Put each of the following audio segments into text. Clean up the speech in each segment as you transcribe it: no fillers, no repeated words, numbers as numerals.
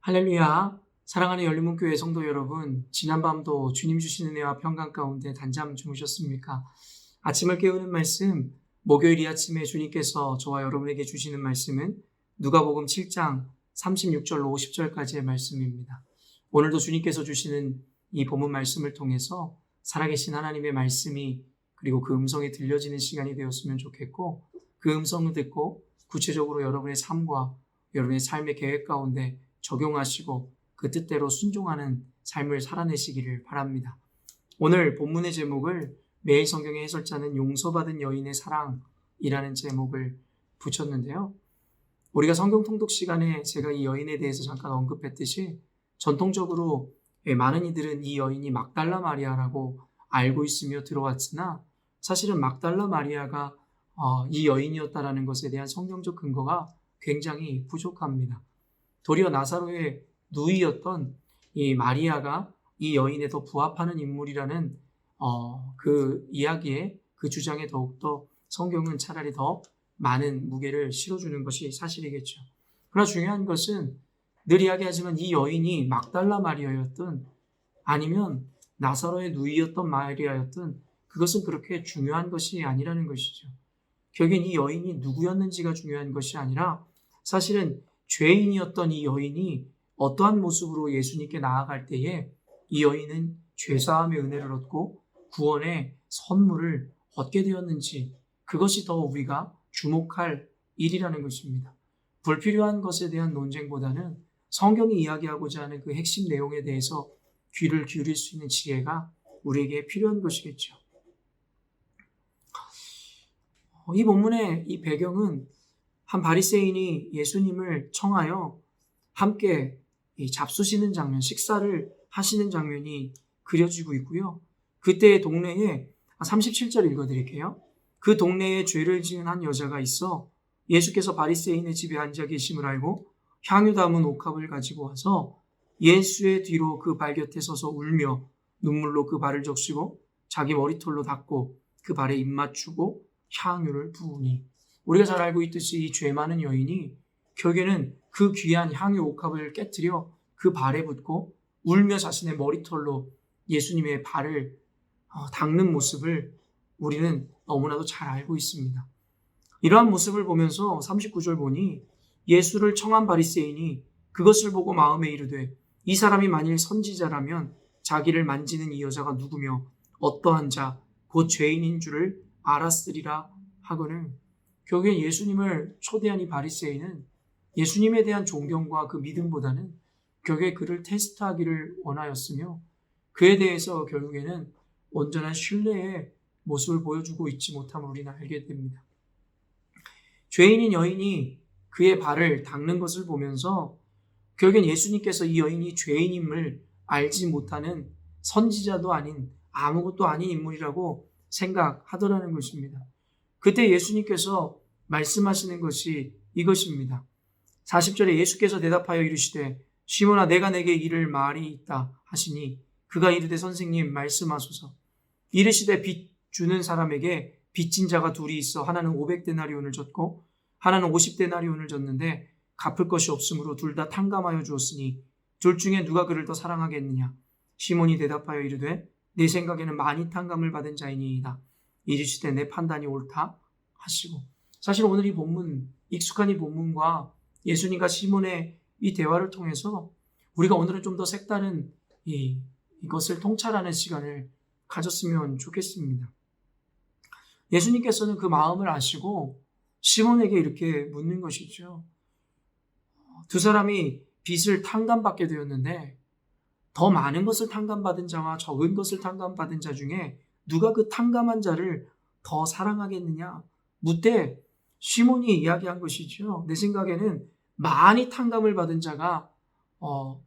할렐루야. 사랑하는 열린문교회 성도 여러분, 지난밤도 주님 주신 은혜와 평강 가운데 단잠 주무셨습니까? 아침을 깨우는 말씀, 목요일 이 아침에 주님께서 저와 여러분에게 주시는 말씀은 누가복음 7장 36절로 50절까지의 말씀입니다. 오늘도 주님께서 주시는 이 본문 말씀을 통해서 살아계신 하나님의 말씀이 그리고 그 음성이 들려지는 시간이 되었으면 좋겠고, 그 음성을 듣고 구체적으로 여러분의 삶과 여러분의 삶의 계획 가운데 적용하시고 그 뜻대로 순종하는 삶을 살아내시기를 바랍니다. 오늘 본문의 제목을 매일 성경의 해설자는 용서받은 여인의 사랑이라는 제목을 붙였는데요. 우리가 성경 통독 시간에 제가 이 여인에 대해서 잠깐 언급했듯이 전통적으로 많은 이들은 이 여인이 막달라 마리아라고 알고 있으며 들어왔으나 사실은 막달라 마리아가 이 여인이었다라는 것에 대한 성경적 근거가 굉장히 부족합니다. 도리어 나사로의 누이였던 이 마리아가 이 여인에 더 부합하는 인물이라는 그 이야기에, 그 주장에 더욱더 성경은 차라리 더 많은 무게를 실어주는 것이 사실이겠죠. 그러나 중요한 것은 늘 이야기하지만 이 여인이 막달라 마리아였든 아니면 나사로의 누이였던 마리아였든 그것은 그렇게 중요한 것이 아니라는 것이죠. 결국엔 이 여인이 누구였는지가 중요한 것이 아니라 사실은 죄인이었던 이 여인이 어떠한 모습으로 예수님께 나아갈 때에 이 여인은 죄사함의 은혜를 얻고 구원의 선물을 얻게 되었는지, 그것이 더 우리가 주목할 일이라는 것입니다. 불필요한 것에 대한 논쟁보다는 성경이 이야기하고자 하는 그 핵심 내용에 대해서 귀를 기울일 수 있는 지혜가 우리에게 필요한 것이겠죠. 이 본문의 이 배경은 한 바리새인이 예수님을 청하여 함께 잡수시는 장면, 식사를 하시는 장면이 그려지고 있고요. 그때 동네에 37절 읽어드릴게요. 그 동네에 죄를 지은 한 여자가 있어 예수께서 바리새인의 집에 앉아 계심을 알고 향유 담은 옥합을 가지고 와서 예수의 뒤로 그 발 곁에 서서 울며 눈물로 그 발을 적시고 자기 머리털로 닦고 그 발에 입 맞추고 향유를 부으니, 우리가 잘 알고 있듯이 이 죄 많은 여인이 결국에는 그 귀한 향유 옥합을 깨뜨려 그 발에 붓고 울며 자신의 머리털로 예수님의 발을 닦는 모습을 우리는 너무나도 잘 알고 있습니다. 이러한 모습을 보면서 39절 보니 예수를 청한 바리새인이 그것을 보고 마음에 이르되 이 사람이 만일 선지자라면 자기를 만지는 이 여자가 누구며 어떠한 자 곧 죄인인 줄을 알았으리라 하거늘, 결국엔 예수님을 초대한 이 바리새인은 예수님에 대한 존경과 그 믿음보다는 결국에 그를 테스트하기를 원하였으며 그에 대해서 결국에는 온전한 신뢰의 모습을 보여주고 있지 못함을 우리는 알게 됩니다. 죄인인 여인이 그의 발을 닦는 것을 보면서 결국엔 예수님께서 이 여인이 죄인임을 알지 못하는 선지자도 아닌 아무것도 아닌 인물이라고 생각하더라는 것입니다. 그때 예수님께서 말씀하시는 것이 이것입니다. 40절에 예수께서 대답하여 이르시되 시몬아 내가 내게 이를 말이 있다 하시니 그가 이르되 선생님 말씀하소서. 이르시되 빚 주는 사람에게 빚진 자가 둘이 있어 하나는 500데나리온을 졌고 하나는 50데나리온을 졌는데 갚을 것이 없으므로 둘 다 탕감하여 주었으니 둘 중에 누가 그를 더 사랑하겠느냐. 시몬이 대답하여 이르되 내 생각에는 많이 탕감을 받은 자이니이다. 이르시되 내 판단이 옳다 하시고, 사실 오늘 이 본문, 익숙한 이 본문과 예수님과 시몬의 이 대화를 통해서 우리가 오늘은 좀 더 색다른 이것을 통찰하는 시간을 가졌으면 좋겠습니다. 예수님께서는 그 마음을 아시고 시몬에게 이렇게 묻는 것이죠. 두 사람이 빚을 탕감받게 되었는데 더 많은 것을 탕감받은 자와 적은 것을 탕감받은 자 중에 누가 그 탕감한 자를 더 사랑하겠느냐 묻되 시몬이 이야기한 것이죠. 내 생각에는 많이 탕감을 받은 자가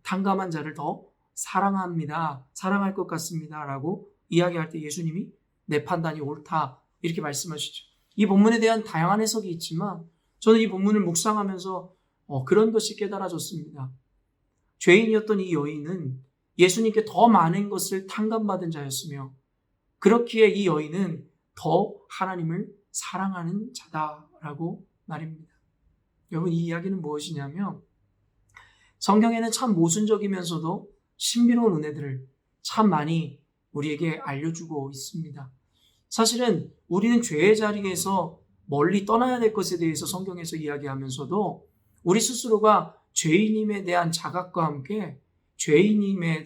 탕감한 자를 더 사랑합니다. 사랑할 것 같습니다. 라고 이야기할 때 예수님이 내 판단이 옳다 이렇게 말씀하시죠. 이 본문에 대한 다양한 해석이 있지만 저는 이 본문을 묵상하면서 그런 것이 깨달아졌습니다. 죄인이었던 이 여인은 예수님께 더 많은 것을 탕감받은 자였으며 그렇기에 이 여인은 더 하나님을 사랑하는 자다라고 말입니다. 여러분 이 이야기는 무엇이냐면 성경에는 참 모순적이면서도 신비로운 은혜들을 참 많이 우리에게 알려주고 있습니다. 사실은 우리는 죄의 자리에서 멀리 떠나야 될 것에 대해서 성경에서 이야기하면서도 우리 스스로가 죄인임에 대한 자각과 함께 죄인임으로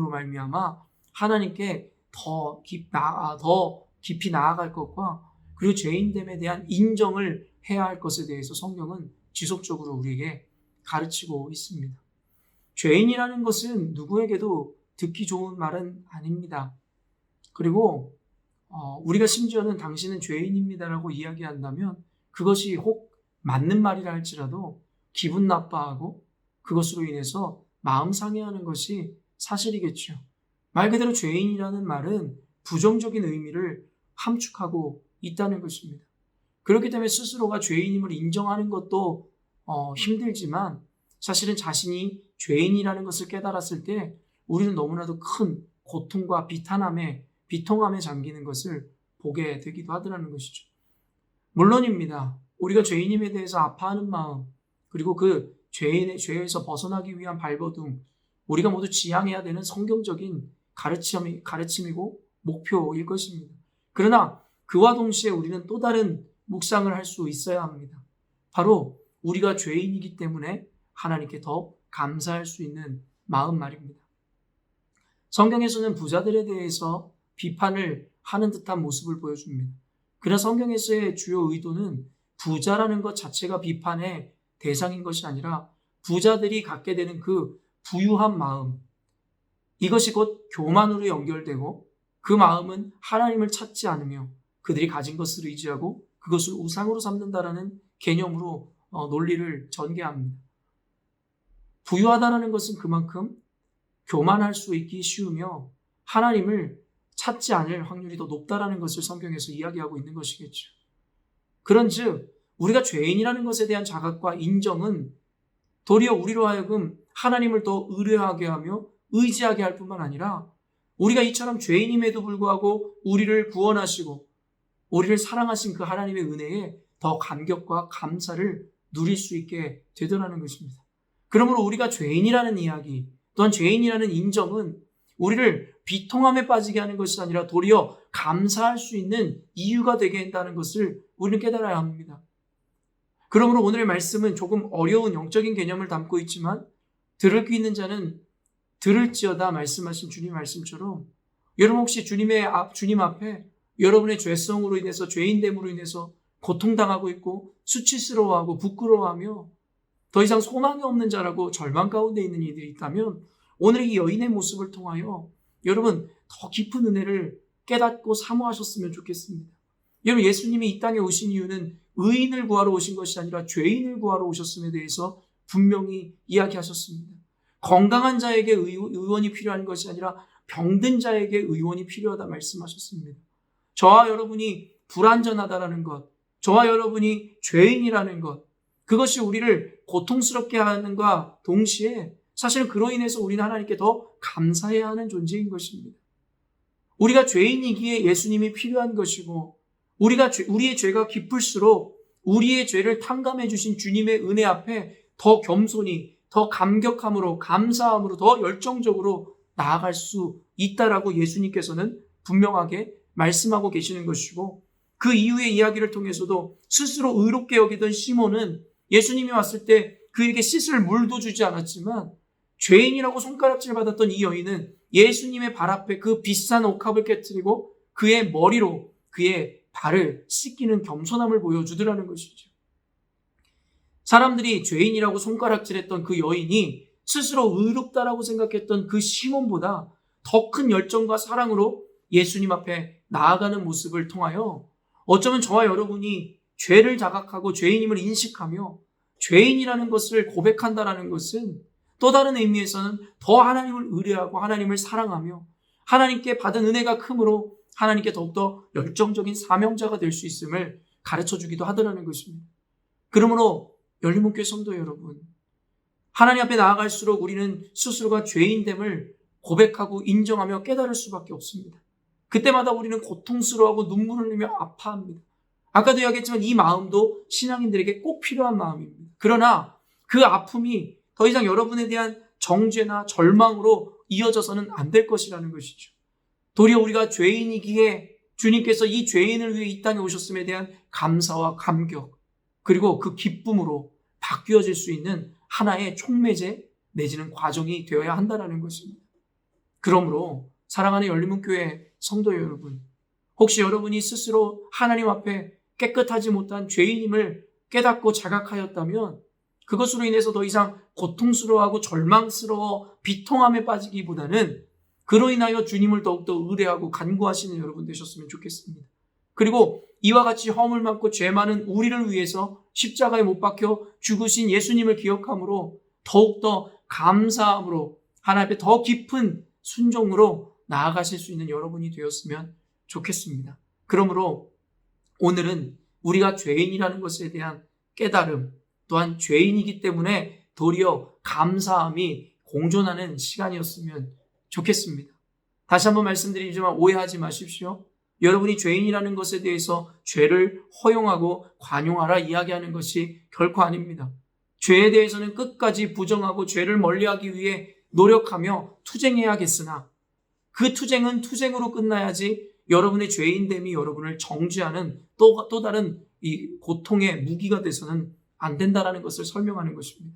말미암아 하나님께 더 깊이 나아갈 것과 그리고 죄인됨에 대한 인정을 해야 할 것에 대해서 성경은 지속적으로 우리에게 가르치고 있습니다. 죄인이라는 것은 누구에게도 듣기 좋은 말은 아닙니다. 그리고 우리가 심지어는 당신은 죄인입니다라고 이야기한다면 그것이 혹 맞는 말이라 할지라도 기분 나빠하고 그것으로 인해서 마음 상해하는 것이 사실이겠죠. 말 그대로 죄인이라는 말은 부정적인 의미를 함축하고 있다는 것입니다. 그렇기 때문에 스스로가 죄인임을 인정하는 것도 힘들지만 사실은 자신이 죄인이라는 것을 깨달았을 때 우리는 너무나도 큰 고통과 비통함에 잠기는 것을 보게 되기도 하더라는 것이죠. 물론입니다. 우리가 죄인임에 대해서 아파하는 마음, 그리고 그 죄에서 벗어나기 위한 발버둥, 우리가 모두 지향해야 되는 성경적인 가르침이고 목표일 것입니다. 그러나 그와 동시에 우리는 또 다른 묵상을 할 수 있어야 합니다. 바로 우리가 죄인이기 때문에 하나님께 더 감사할 수 있는 마음 말입니다. 성경에서는 부자들에 대해서 비판을 하는 듯한 모습을 보여줍니다. 그러나 성경에서의 주요 의도는 부자라는 것 자체가 비판의 대상인 것이 아니라 부자들이 갖게 되는 그 부유한 마음, 이것이 곧 교만으로 연결되고 그 마음은 하나님을 찾지 않으며 그들이 가진 것을 의지하고 그것을 우상으로 삼는다라는 개념으로 논리를 전개합니다. 부유하다는 것은 그만큼 교만할 수 있기 쉬우며 하나님을 찾지 않을 확률이 더 높다라는 것을 성경에서 이야기하고 있는 것이겠죠. 그런즉 우리가 죄인이라는 것에 대한 자각과 인정은 도리어 우리로 하여금 하나님을 더 의뢰하게 하며 의지하게 할 뿐만 아니라 우리가 이처럼 죄인임에도 불구하고 우리를 구원하시고 우리를 사랑하신 그 하나님의 은혜에 더 감격과 감사를 누릴 수 있게 되더라는 것입니다. 그러므로 우리가 죄인이라는 이야기, 또한 죄인이라는 인정은 우리를 비통함에 빠지게 하는 것이 아니라 도리어 감사할 수 있는 이유가 되게 한다는 것을 우리는 깨달아야 합니다. 그러므로 오늘의 말씀은 조금 어려운 영적인 개념을 담고 있지만 들을 귀 있는 자는 들을지어다 말씀하신 주님 말씀처럼 여러분 혹시 주님 앞에 여러분의 죄성으로 인해서 죄인됨으로 인해서 고통당하고 있고 수치스러워하고 부끄러워하며 더 이상 소망이 없는 자라고 절망 가운데 있는 이들이 있다면 오늘 이 여인의 모습을 통하여 여러분 더 깊은 은혜를 깨닫고 사모하셨으면 좋겠습니다. 여러분 예수님이 이 땅에 오신 이유는 의인을 구하러 오신 것이 아니라 죄인을 구하러 오셨음에 대해서 분명히 이야기하셨습니다. 건강한 자에게 의원이 필요한 것이 아니라 병든 자에게 의원이 필요하다 말씀하셨습니다. 저와 여러분이 불완전하다라는 것, 저와 여러분이 죄인이라는 것, 그것이 우리를 고통스럽게 하는과 동시에 사실은 그로 인해서 우리는 하나님께 더 감사해야 하는 존재인 것입니다. 우리가 죄인이기에 예수님이 필요한 것이고 우리의 죄가 깊을수록 우리의 죄를 탕감해 주신 주님의 은혜 앞에 더 겸손히, 더 감격함으로, 감사함으로, 더 열정적으로 나아갈 수 있다라고 예수님께서는 분명하게 말씀하고 계시는 것이고 그 이후의 이야기를 통해서도 스스로 의롭게 여기던 시몬은 예수님이 왔을 때 그에게 씻을 물도 주지 않았지만 죄인이라고 손가락질 받았던 이 여인은 예수님의 발 앞에 그 비싼 옥합을 깨트리고 그의 머리로 그의 발을 씻기는 겸손함을 보여주더라는 것이죠. 사람들이 죄인이라고 손가락질했던 그 여인이 스스로 의롭다라고 생각했던 그 시몬보다 더 큰 열정과 사랑으로 예수님 앞에 나아가는 모습을 통하여 어쩌면 저와 여러분이 죄를 자각하고 죄인임을 인식하며 죄인이라는 것을 고백한다라는 것은 또 다른 의미에서는 더 하나님을 의뢰하고 하나님을 사랑하며 하나님께 받은 은혜가 크므로 하나님께 더욱더 열정적인 사명자가 될 수 있음을 가르쳐주기도 하더라는 것입니다. 그러므로 열린문교회 성도 여러분, 하나님 앞에 나아갈수록 우리는 스스로가 죄인됨을 고백하고 인정하며 깨달을 수밖에 없습니다. 그때마다 우리는 고통스러워하고 눈물을 흘리며 아파합니다. 아까도 이야기했지만 이 마음도 신앙인들에게 꼭 필요한 마음입니다. 그러나 그 아픔이 더 이상 여러분에 대한 정죄나 절망으로 이어져서는 안 될 것이라는 것이죠. 도리어 우리가 죄인이기에 주님께서 이 죄인을 위해 이 땅에 오셨음에 대한 감사와 감격, 그리고 그 기쁨으로 바뀌어질 수 있는 하나의 촉매제 내지는 과정이 되어야 한다는 것입니다. 그러므로 사랑하는 열린문교회 성도 여러분, 혹시 여러분이 스스로 하나님 앞에 깨끗하지 못한 죄인임을 깨닫고 자각하였다면 그것으로 인해서 더 이상 고통스러워하고 절망스러워 비통함에 빠지기보다는 그로 인하여 주님을 더욱더 의뢰하고 간구하시는 여러분 되셨으면 좋겠습니다. 그리고 이와 같이 허물 많고 죄 많은 우리를 위해서 십자가에 못 박혀 죽으신 예수님을 기억함으로 더욱더 감사함으로 하나님 앞에 더 깊은 순종으로 나아가실 수 있는 여러분이 되었으면 좋겠습니다. 그러므로 오늘은 우리가 죄인이라는 것에 대한 깨달음, 또한 죄인이기 때문에 도리어 감사함이 공존하는 시간이었으면 좋겠습니다. 다시 한번 말씀드리지만 오해하지 마십시오. 여러분이 죄인이라는 것에 대해서 죄를 허용하고 관용하라 이야기하는 것이 결코 아닙니다. 죄에 대해서는 끝까지 부정하고 죄를 멀리하기 위해 노력하며 투쟁해야겠으나 그 투쟁은 투쟁으로 끝나야지 여러분의 죄인됨이 여러분을 정죄하는 또 다른 이 고통의 무기가 돼서는 안 된다는 것을 설명하는 것입니다.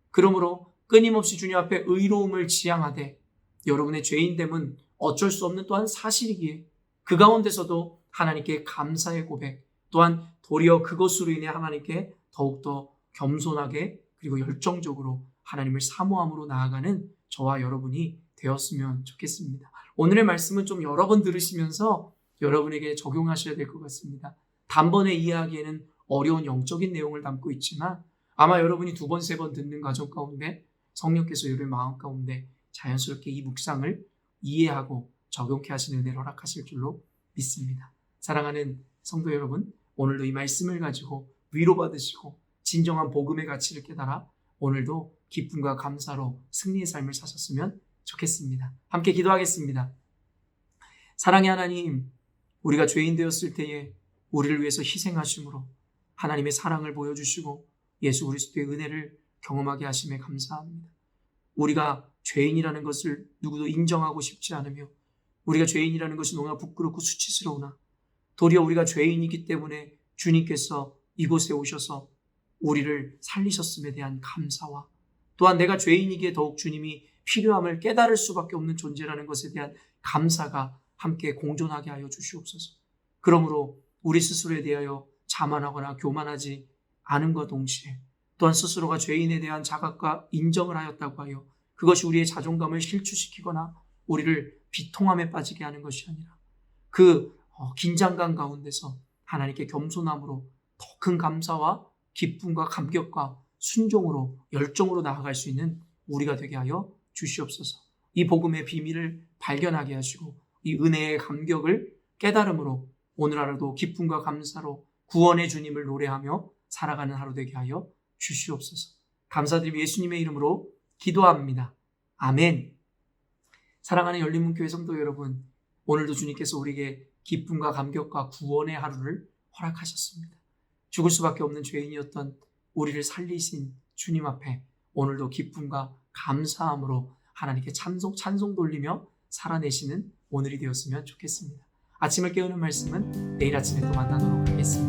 그러므로 끊임없이 주님 앞에 의로움을 지향하되 여러분의 죄인됨은 어쩔 수 없는 또한 사실이기에 그 가운데서도 하나님께 감사의 고백, 또한 도리어 그것으로 인해 하나님께 더욱더 겸손하게 그리고 열정적으로 하나님을 사모함으로 나아가는 저와 여러분이 되었으면 좋겠습니다. 오늘의 말씀은 좀 여러 번 들으시면서 여러분에게 적용하셔야 될 것 같습니다. 단번에 이해하기에는 어려운 영적인 내용을 담고 있지만 아마 여러분이 두 번, 세 번 듣는 과정 가운데 성령께서 여러분의 마음 가운데 자연스럽게 이 묵상을 이해하고 적용케 하시는 은혜를 허락하실 줄로 믿습니다. 사랑하는 성도 여러분, 오늘도 이 말씀을 가지고 위로받으시고 진정한 복음의 가치를 깨달아 오늘도 기쁨과 감사로 승리의 삶을 사셨으면 좋겠습니다. 함께 기도하겠습니다. 사랑의 하나님, 우리가 죄인 되었을 때에 우리를 위해서 희생하심으로 하나님의 사랑을 보여주시고 예수 그리스도의 은혜를 경험하게 하심에 감사합니다. 우리가 죄인이라는 것을 누구도 인정하고 싶지 않으며 우리가 죄인이라는 것이 너무나 부끄럽고 수치스러우나 도리어 우리가 죄인이기 때문에 주님께서 이곳에 오셔서 우리를 살리셨음에 대한 감사와 또한 내가 죄인이기에 더욱 주님이 필요함을 깨달을 수밖에 없는 존재라는 것에 대한 감사가 함께 공존하게 하여 주시옵소서. 그러므로 우리 스스로에 대하여 자만하거나 교만하지 않음과 동시에 또한 스스로가 죄인에 대한 자각과 인정을 하였다고 하여 그것이 우리의 자존감을 실추시키거나 우리를 비통함에 빠지게 하는 것이 아니라 그 긴장감 가운데서 하나님께 겸손함으로 더 큰 감사와 기쁨과 감격과 순종으로 열정으로 나아갈 수 있는 우리가 되게 하여 주시옵소서. 이 복음의 비밀을 발견하게 하시고 이 은혜의 감격을 깨달음으로 오늘 하루도 기쁨과 감사로 구원의 주님을 노래하며 살아가는 하루 되게 하여 주시옵소서. 감사드리며 예수님의 이름으로 기도합니다. 아멘. 사랑하는 열린문교회 성도 여러분, 오늘도 주님께서 우리에게 기쁨과 감격과 구원의 하루를 허락하셨습니다. 죽을 수밖에 없는 죄인이었던 우리를 살리신 주님 앞에 오늘도 기쁨과 감사함으로 하나님께 찬송 돌리며 살아내시는 오늘이 되었으면 좋겠습니다. 아침을 깨우는 말씀은 내일 아침에 또 만나도록 하겠습니다.